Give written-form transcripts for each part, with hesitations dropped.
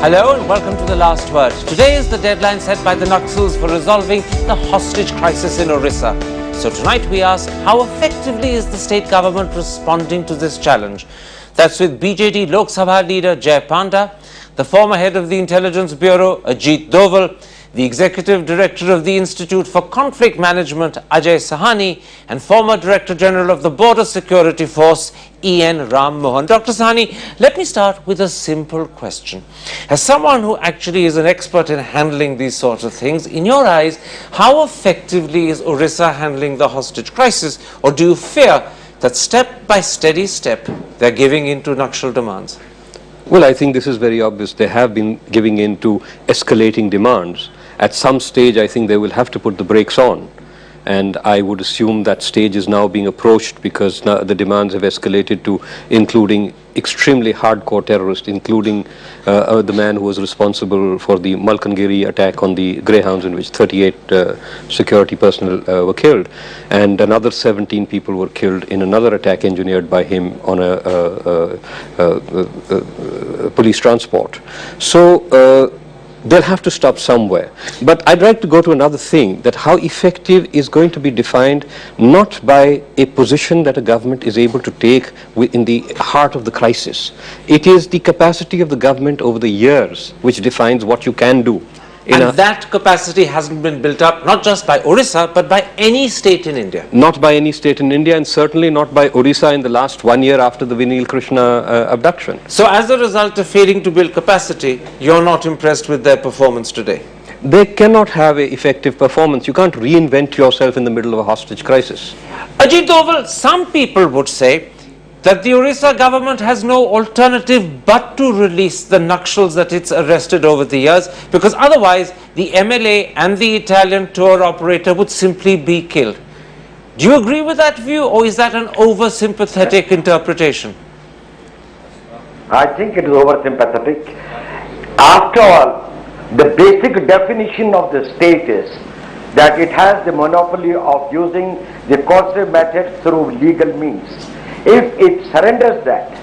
Hello and welcome to The Last Word. Today is the deadline set by the Naxals for resolving the hostage crisis in Orissa. So tonight we ask, how effectively is the state government responding to this challenge? That's with BJD Lok Sabha leader Jai Panda, the former head of the Intelligence Bureau Ajit Doval, the Executive Director of the Institute for Conflict Management Ajai Sahni, and former Director General of the Border Security Force E.N. Ram Mohan. Dr. Sahni, let me start with a simple question. As someone who actually is an expert in handling these sorts of things, in your eyes, how effectively is Orissa handling the hostage crisis, or do you fear that step by steady step they're giving in to Naxal demands? Well, I think this is very obvious. They have been giving in to escalating demands. At some stage, I think they will have to put the brakes on. And I would assume that stage is now being approached because now the demands have escalated to including extremely hardcore terrorists, including the man who was responsible for the Malkangiri attack on the Greyhounds, in which 38 security personnel were killed, and another 17 people were killed in another attack engineered by him on a police transport. So they'll have to stop somewhere. But I'd like to go to another thing, that how effective is going to be defined not by a position that a government is able to take in the heart of the crisis. It is the capacity of the government over the years which defines what you can do. And that capacity hasn't been built up not just by Orissa but by any state in India. Not by any state in India, and certainly not by Orissa in the last 1 year after the Vinil Krishna abduction. So as a result of failing to build capacity, you're not impressed with their performance today? They cannot have an effective performance. You can't reinvent yourself in the middle of a hostage crisis. Ajit Doval, some people would say that the Orissa government has no alternative but to release the Naxals that it's arrested over the years, because otherwise the MLA and the Italian tour operator would simply be killed. Do you agree with that view, or is that an oversympathetic interpretation? I think it is oversympathetic. After all, the basic definition of the state is that it has the monopoly of using the coercive method through legal means. If it surrenders that,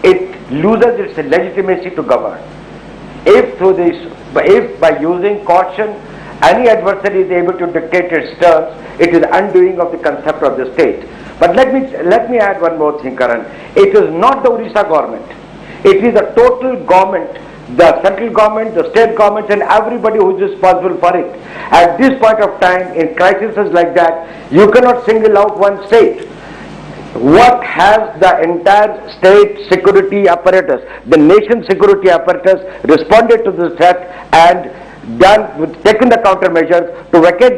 it loses its legitimacy to govern. If by using caution, any adversary is able to dictate its terms, it is undoing of the concept of the state. But let me add one more thing, Karan. It is not the Orissa government. It is the total government, the central government, the state government, and everybody who is responsible for it. At this point of time, in crises like that, you cannot single out one state. What has the entire state security apparatus, the nation security apparatus, responded to this threat and taken the countermeasures to vacate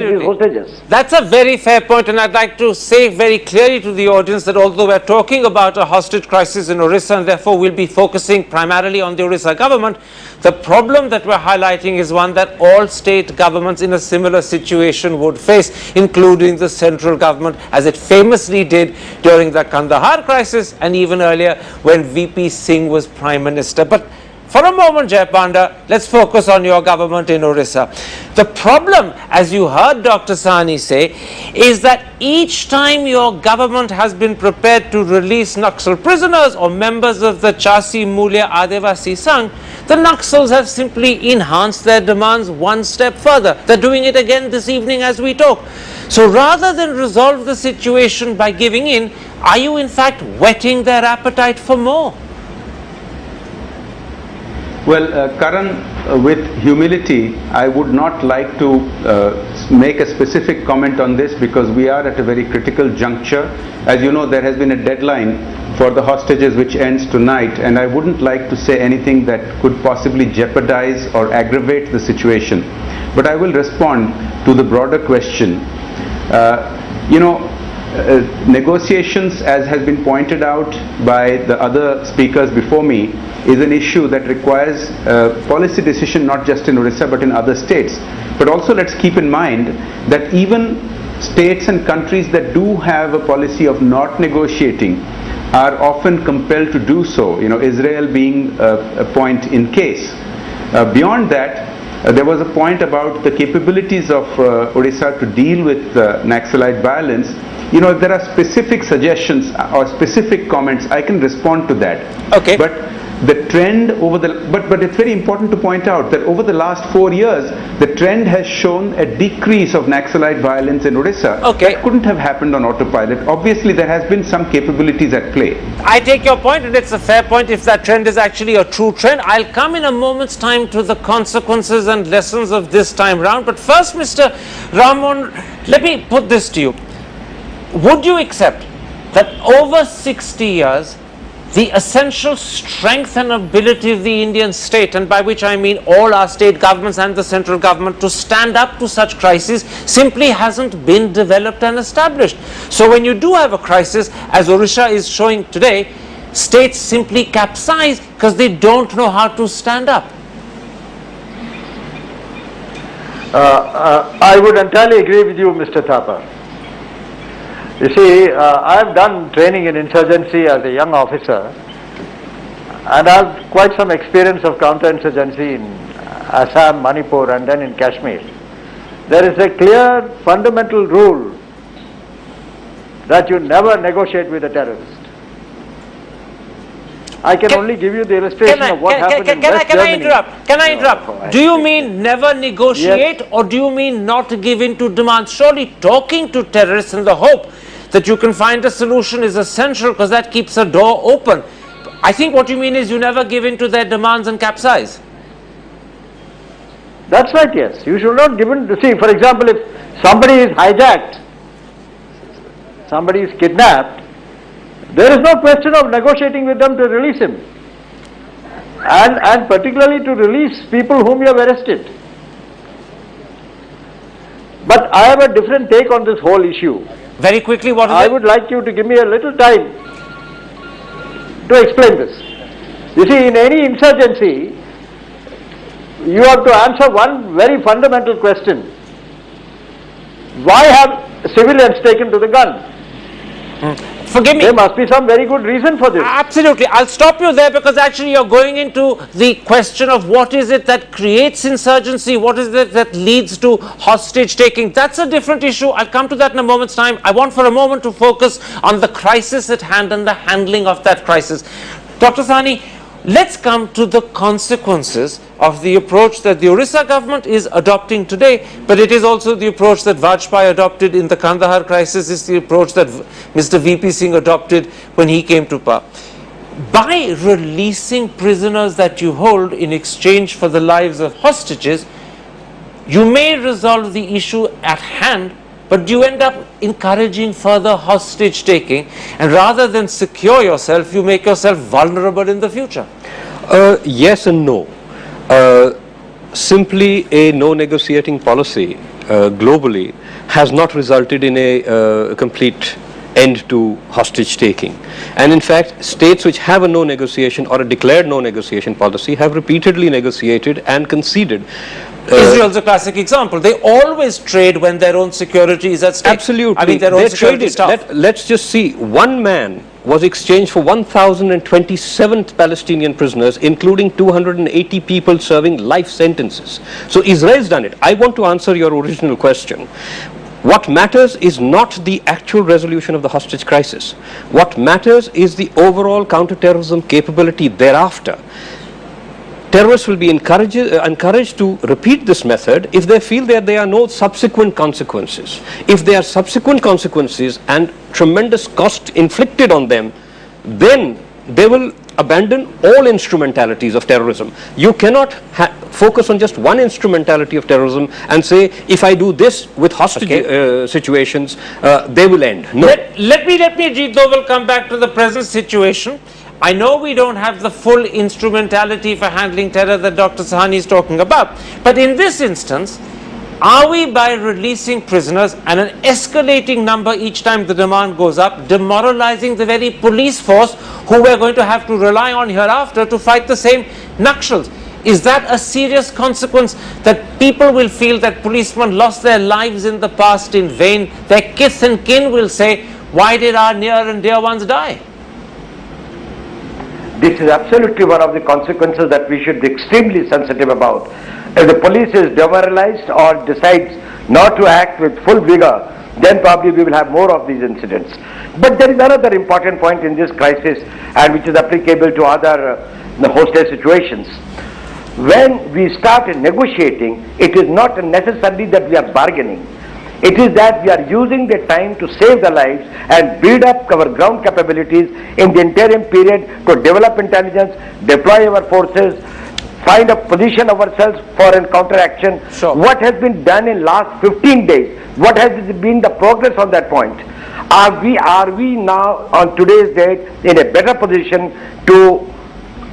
these hostages? That's a very fair point, and I'd like to say very clearly to the audience that although we're talking about a hostage crisis in Orissa and therefore we'll be focusing primarily on the Orissa government, the problem that we're highlighting is one that all state governments in a similar situation would face, including the central government, as it famously did during the Kandahar crisis and even earlier when VP Singh was Prime Minister. But for a moment, Jai Panda, let's focus on your government in Orissa. The problem, as you heard Dr. Sahni say, is that each time your government has been prepared to release Naxal prisoners or members of the Chasi Mulya Adivasi Sangh, the Naxals have simply enhanced their demands one step further. They're doing it again this evening as we talk. So rather than resolve the situation by giving in, are you in fact whetting their appetite for more? Well, Karan, with humility, I would not like to make a specific comment on this because we are at a very critical juncture. As you know, there has been a deadline for the hostages which ends tonight, and I wouldn't like to say anything that could possibly jeopardize or aggravate the situation. But I will respond to the broader question. Negotiations, as has been pointed out by the other speakers before me, is an issue that requires policy decision not just in Orissa but in other states. But also let's keep in mind that even states and countries that do have a policy of not negotiating are often compelled to do so, Israel being a point in case. Beyond that, there was a point about the capabilities of Orissa to deal with Naxalite violence. If there are specific suggestions or specific comments, I can respond to that. Okay. But the trend over the, but it's very important to point out that over the last 4 years, the trend has shown a decrease of Naxalite violence in Odisha. Okay. That couldn't have happened on autopilot. Obviously, there has been some capabilities at play. I take your point, and it's a fair point if that trend is actually a true trend. I'll come in a moment's time to the consequences and lessons of this time round. But first, Mr. Ramon, let me put this to you. Would you accept that over 60 years, the essential strength and ability of the Indian state, and by which I mean all our state governments and the central government, to stand up to such crises simply hasn't been developed and established? So when you do have a crisis, as Odisha is showing today, states simply capsize because they don't know how to stand up. I would entirely agree with you, Mr. Thapa. You see, I have done training in insurgency as a young officer, and I have quite some experience of counterinsurgency in Assam, Manipur, and then in Kashmir. There is a clear fundamental rule that you never negotiate with a terrorist. I can only give you the illustration of what happened in West Germany. Can I interrupt? Do you mean never negotiate, or do you mean not give in to demands? Surely talking to terrorists in the hope that you can find a solution is essential, because that keeps a door open. I think what you mean is you never give in to their demands and capsize. That's right, yes. You should not give in to, see, for example, if somebody is hijacked, somebody is kidnapped, there is no question of negotiating with them to release him, and particularly to release people whom you have arrested. But I have a different take on this whole issue. Very quickly, what is it? I would like you to give me a little time to explain this. You see, in any insurgency, you have to answer one very fundamental question. Why have civilians taken to the gun? Forgive me. There must be some very good reason for this. Absolutely. I'll stop you there, because actually you're going into the question of what is it that creates insurgency, what is it that leads to hostage taking. That's a different issue. I'll come to that in a moment's time. I want for a moment to focus on the crisis at hand and the handling of that crisis. Dr. Sahni, let's come to the consequences of the approach that the Orissa government is adopting today, but it is also the approach that Vajpayee adopted in the Kandahar crisis, is the approach that Mr. VP Singh adopted when he came to power. By releasing prisoners that you hold in exchange for the lives of hostages, you may resolve the issue at hand, but you end up encouraging further hostage taking, and rather than secure yourself, you make yourself vulnerable in the future. Yes and no. Simply a no negotiating policy globally has not resulted in a complete end to hostage taking. And in fact, states which have a no negotiation or a declared no negotiation policy have repeatedly negotiated and conceded. Israel's a classic example. They always trade when their own security is at stake. Absolutely. I mean, their own security stuff. Let's just see. One man was exchanged for 1,027 Palestinian prisoners, including 280 people serving life sentences. So Israel's done it. I want to answer your original question. What matters is not the actual resolution of the hostage crisis. What matters is the overall counterterrorism capability thereafter. Terrorists will be encouraged to repeat this method if they feel that there are no subsequent consequences. If there are subsequent consequences and tremendous cost inflicted on them, then they will abandon all instrumentalities of terrorism. You cannot focus on just one instrumentality of terrorism and say, if I do this with hostage situations, they will end. No. Let me, Ajit, though, will come back to the present situation. I know we don't have the full instrumentality for handling terror that Dr. Sahni is talking about, but in this instance, are we, by releasing prisoners and an escalating number each time the demand goes up, demoralizing the very police force who we're going to have to rely on hereafter to fight the same Nakshals? Is that a serious consequence, that people will feel that policemen lost their lives in the past in vain? Their kith and kin will say, why did our near and dear ones die? This is absolutely one of the consequences that we should be extremely sensitive about. If the police is demoralized or decides not to act with full vigor, then probably we will have more of these incidents. But there is another important point in this crisis, and which is applicable to other the hostage situations. When we start negotiating, it is not necessarily that we are bargaining. It is that we are using the time to save the lives and build up our ground capabilities in the interim period to develop intelligence, deploy our forces, find a position ourselves for a counteraction. Sure. What has been done in last 15 days? What has been the progress on that point? Are we now on today's date in a better position to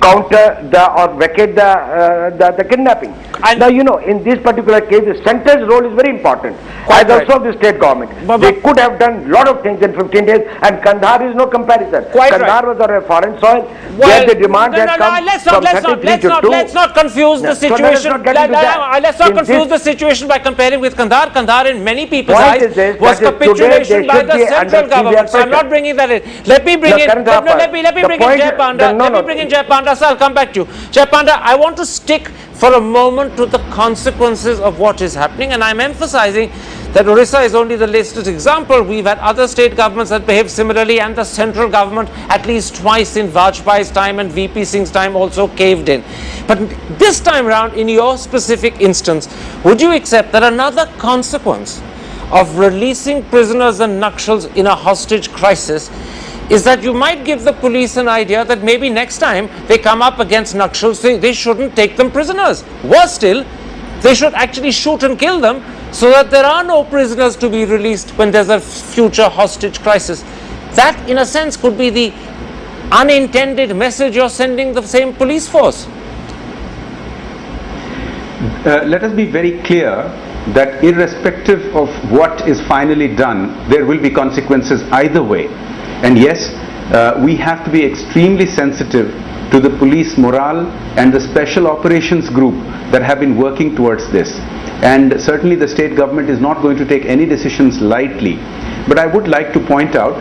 counter or vacate the kidnapping? And now, in this particular case, the center's role is very important, Quite as right. also the state government. But They could have done lot of things in 15 days, and Kandahar is no comparison. Quite Kandahar right. was on a foreign soil, Well, where the demand no, had no, come let's from not, 33 to 2. let's not confuse the No, so let us situation. not get into that. Let's not In confuse this- the situation by comparing with Kandahar. Kandahar, in many people's Point eyes, is this, was that is capitulation today they by should the be central under severe government. So I'm pressure. not bringing that in. Let me bring No, in. Karan Let Thapar, me bring the in point Jay is- Panda. no, Let me no. bring in Jay Panda. So I'll come back to you. Jay Panda, I want to stick for a moment to the consequences of what is happening, and I'm emphasizing that Orissa is only the latest example. We've had other state governments that behave similarly, and the central government at least twice in Vajpayee's time and VP Singh's time also caved in. But this time round, in your specific instance, would you accept that another consequence of releasing prisoners and Nakshals in a hostage crisis is that you might give the police an idea that maybe next time they come up against Nakshals, they shouldn't take them prisoners. Worse still, they should actually shoot and kill them so that there are no prisoners to be released when there's a future hostage crisis. That, in a sense, could be the unintended message you're sending the same police force. Let us be very clear that irrespective of what is finally done, there will be consequences either way. And yes, we have to be extremely sensitive to the police morale and the special operations group that have been working towards this. And certainly the state government is not going to take any decisions lightly. But I would like to point out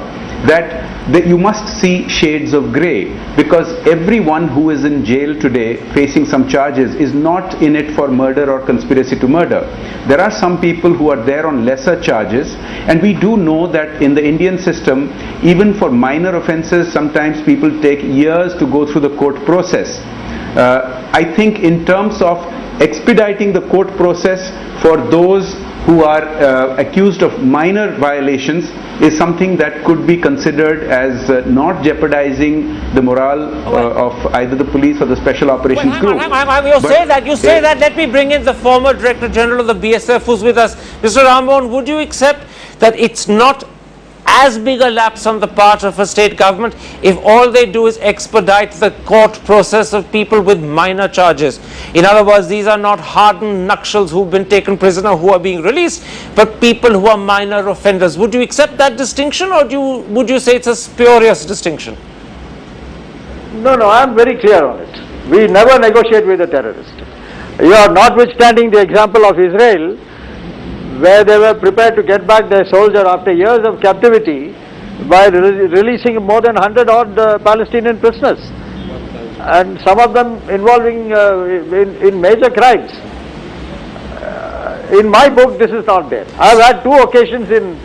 that you must see shades of grey, because everyone who is in jail today facing some charges is not in it for murder or conspiracy to murder. There are some people who are there on lesser charges, and we do know that in the Indian system, even for minor offences, sometimes people take years to go through the court process. I think in terms of expediting the court process for those who are accused of minor violations is something that could be considered as not jeopardizing the morale of either the police or the special operations group. You say that. Let me bring in the former Director General of the BSF who's with us. Mr. Rammohan, would you accept that it's not as big a lapse on the part of a state government if all they do is expedite the court process of people with minor charges? In other words, these are not hardened Nakshals who've been taken prisoner who are being released, but people who are minor offenders. Would you accept that distinction, or would you say it's a spurious distinction? No, I am very clear on it. We never negotiate with a terrorist. You are notwithstanding the example of Israel, where they were prepared to get back their soldier after years of captivity by releasing more than 100 odd Palestinian prisoners, and some of them involving in major crimes. In my book, this is not there. I have had 2 occasions in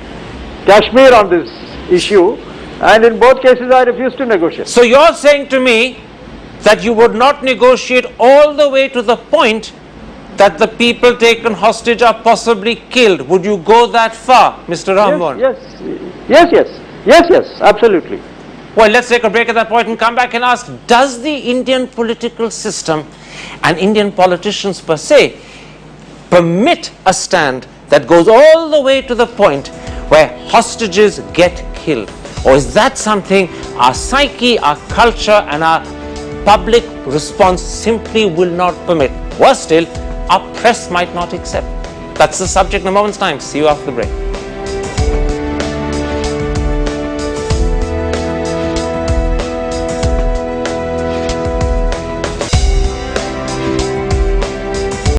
Kashmir on this issue, and in both cases I refused to negotiate. So you're saying to me that you would not negotiate all the way to the point that the people taken hostage are possibly killed. Would you go that far, Mr. Rammohan? Yes, absolutely. Well, let's take a break at that point and come back and ask, does the Indian political system and Indian politicians per se permit a stand that goes all the way to the point where hostages get killed? Or is that something our psyche, our culture and our public response simply will not permit? Worse still, our press might not accept. That's the subject in a moment's time. See you after the break.